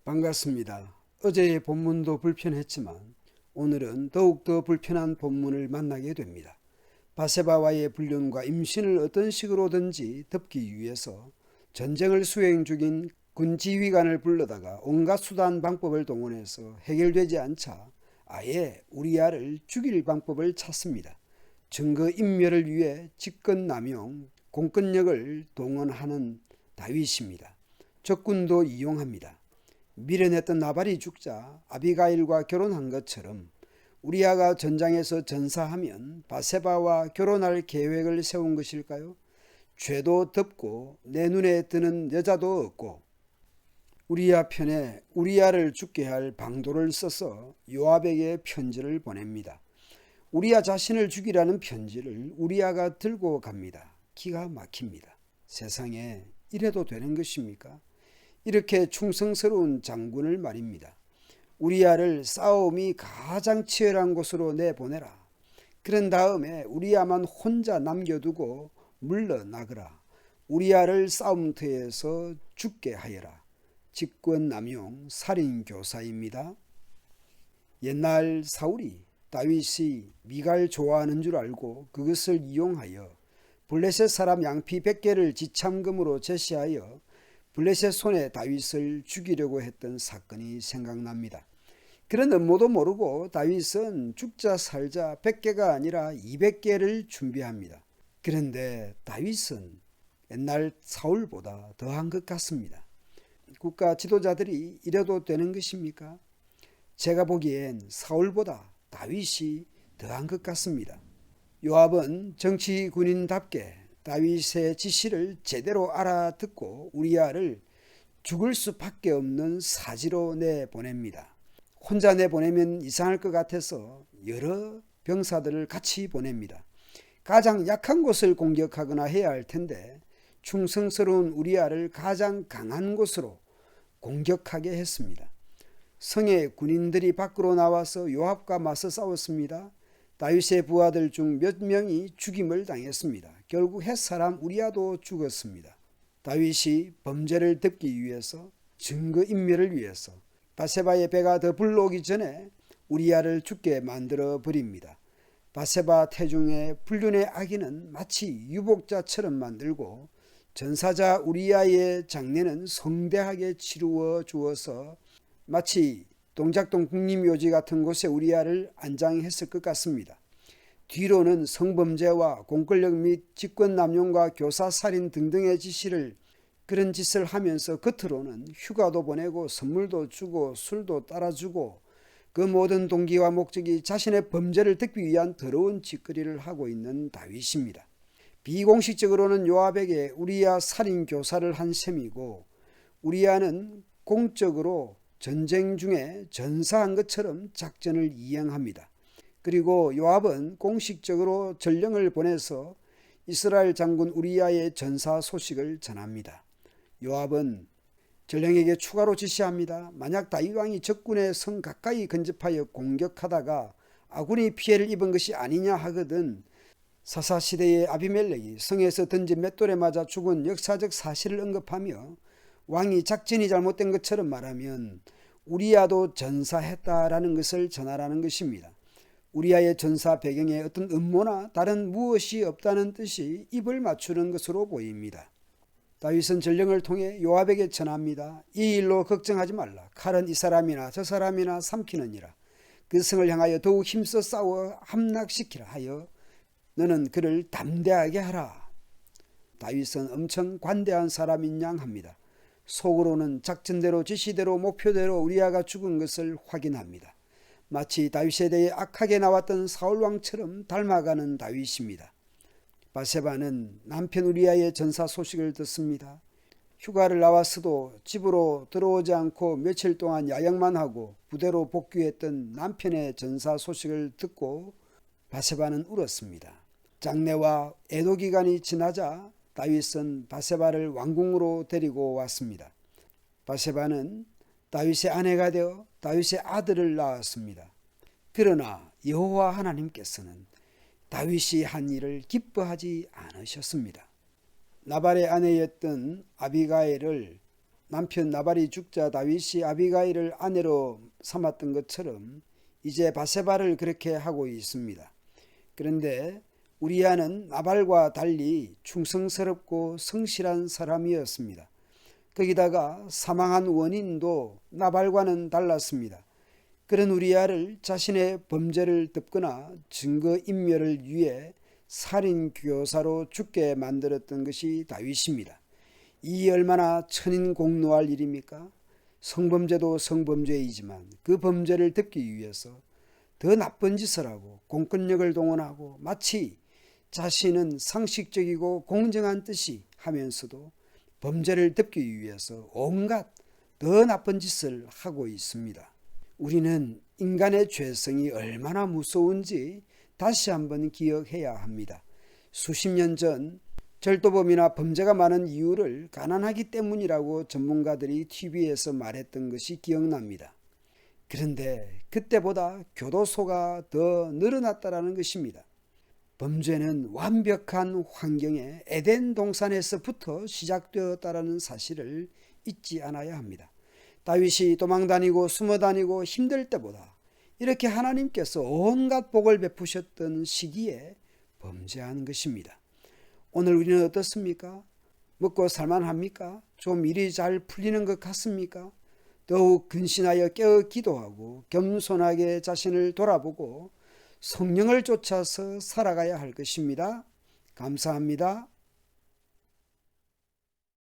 반갑습니다. 어제의 본문도 불편했지만 오늘은 더욱더 불편한 본문을 만나게 됩니다. 바세바와의 불륜과 임신을 어떤 식으로든지 덮기 위해서 전쟁을 수행 중인 군 지휘관을 불러다가 온갖 수단 방법을 동원해서 해결되지 않자 아예 우리아를 죽일 방법을 찾습니다. 증거 인멸을 위해 직권 남용, 공권력을 동원하는 다윗입니다. 적군도 이용합니다. 미련했던 나발이 죽자 아비가일과 결혼한 것처럼 우리아가 전장에서 전사하면 바세바와 결혼할 계획을 세운 것일까요? 죄도 덮고 내 눈에 드는 여자도 없고 우리아 편에 우리아를 죽게 할 방도를 써서 요압에게 편지를 보냅니다. 우리아 자신을 죽이라는 편지를 우리아가 들고 갑니다. 기가 막힙니다. 세상에 이래도 되는 것입니까? 이렇게 충성스러운 장군을 말입니다. 우리아를 싸움이 가장 치열한 곳으로 내보내라. 그런 다음에 우리아만 혼자 남겨두고 물러나거라. 우리아를 싸움터에서 죽게 하여라. 직권남용 살인교사입니다. 옛날 사울이 다윗이 미갈 좋아하는 줄 알고 그것을 이용하여 블레셋 사람 양피 100개를 지참금으로 제시하여 블레셋 손에 다윗을 죽이려고 했던 사건이 생각납니다. 그런 음모도 모르고 다윗은 죽자 살자 100개가 아니라 200개를 준비합니다. 그런데 다윗은 옛날 사울보다 더한 것 같습니다. 국가 지도자들이 이래도 되는 것입니까? 제가 보기엔 사울보다 다윗이 더한 것 같습니다. 요압은 정치 군인답게 다윗의 지시를 제대로 알아듣고 우리아를 죽을 수밖에 없는 사지로 내보냅니다. 혼자 내보내면 이상할 것 같아서 여러 병사들을 같이 보냅니다. 가장 약한 곳을 공격하거나 해야 할 텐데 충성스러운 우리아를 가장 강한 곳으로 공격하게 했습니다. 성의 군인들이 밖으로 나와서 요압과 맞서 싸웠습니다. 다윗의 부하들 중 몇 명이 죽임을 당했습니다. 결국 햇사람 우리아도 죽었습니다. 다윗이 범죄를 덮기 위해서, 증거인멸을 위해서 바세바의 배가 더 불러오기 전에 우리아를 죽게 만들어 버립니다. 바세바 태중의 불륜의 악인은 마치 유복자처럼 만들고 전사자 우리아의 장례는 성대하게 치루어 주어서 마치 동작동 국립묘지 같은 곳에 우리아를 안장했을 것 같습니다. 뒤로는 성범죄와 공권력 및 직권남용과 교사살인 등등의 지시를 그런 짓을 하면서 겉으로는 휴가도 보내고 선물도 주고 술도 따라주고 그 모든 동기와 목적이 자신의 범죄를 덮기 위한 더러운 짓거리를 하고 있는 다윗입니다. 비공식적으로는 요압에게 우리아 살인교사를 한 셈이고 우리아는 공적으로 전쟁 중에 전사한 것처럼 작전을 이행합니다. 그리고 요압은 공식적으로 전령을 보내서 이스라엘 장군 우리아의 전사 소식을 전합니다. 요압은 전령에게 추가로 지시합니다. 만약 다윗 왕이 적군의 성 가까이 근접하여 공격하다가 아군이 피해를 입은 것이 아니냐 하거든 사사시대의 아비멜렉이 성에서 던진 맷돌에 맞아 죽은 역사적 사실을 언급하며 왕이 작전이 잘못된 것처럼 말하면 우리아도 전사했다라는 것을 전하라는 것입니다. 우리아의 전사 배경에 어떤 음모나 다른 무엇이 없다는 뜻이 입을 맞추는 것으로 보입니다. 다윗은 전령을 통해 요압에게 전합니다. 이 일로 걱정하지 말라. 칼은 이 사람이나 저 사람이나 삼키느니라. 그 성을 향하여 더욱 힘써 싸워 함락시키라 하여 너는 그를 담대하게 하라. 다윗은 엄청 관대한 사람인 양 합니다. 속으로는 작전대로 지시대로 목표대로 우리아가 죽은 것을 확인합니다. 마치 다윗에 대해 악하게 나왔던 사울왕처럼 닮아가는 다윗입니다. 바세바는 남편 우리아의 전사 소식을 듣습니다. 휴가를 나왔어도 집으로 들어오지 않고 며칠 동안 야영만 하고 부대로 복귀했던 남편의 전사 소식을 듣고 바세바는 울었습니다. 장례와 애도 기간이 지나자 다윗은 바세바를 왕궁으로 데리고 왔습니다. 바세바는 다윗의 아내가 되어 다윗의 아들을 낳았습니다. 그러나 여호와 하나님께서는 다윗이 한 일을 기뻐하지 않으셨습니다. 나발의 아내였던 아비가일을 남편 나발이 죽자 다윗이 아비가일을 아내로 삼았던 것처럼 이제 바세바를 그렇게 하고 있습니다. 그런데 우리아는 나발과 달리 충성스럽고 성실한 사람이었습니다. 거기다가 사망한 원인도 나발과는 달랐습니다. 그런 우리아를 자신의 범죄를 덮거나 증거인멸을 위해 살인교사로 죽게 만들었던 것이 다윗입니다. 이 얼마나 천인공노할 일입니까? 성범죄도 성범죄이지만 그 범죄를 덮기 위해서 더 나쁜 짓을 하고 공권력을 동원하고 마치 자신은 상식적이고 공정한 뜻이 하면서도 범죄를 덮기 위해서 온갖 더 나쁜 짓을 하고 있습니다. 우리는 인간의 죄성이 얼마나 무서운지 다시 한번 기억해야 합니다. 수십 년 전 절도범이나 범죄가 많은 이유를 가난하기 때문이라고 전문가들이 TV에서 말했던 것이 기억납니다. 그런데 그때보다 교도소가 더 늘어났다는 것입니다. 범죄는 완벽한 환경의 에덴 동산에서부터 시작되었다는 사실을 잊지 않아야 합니다. 다윗이 도망다니고 숨어다니고 힘들 때보다 이렇게 하나님께서 온갖 복을 베푸셨던 시기에 범죄한 것입니다. 오늘 우리는 어떻습니까? 먹고 살만합니까? 좀 일이 잘 풀리는 것 같습니까? 더욱 근신하여 깨어 기도하고 겸손하게 자신을 돌아보고 성령을 쫓아서 살아가야 할 것입니다. 감사합니다.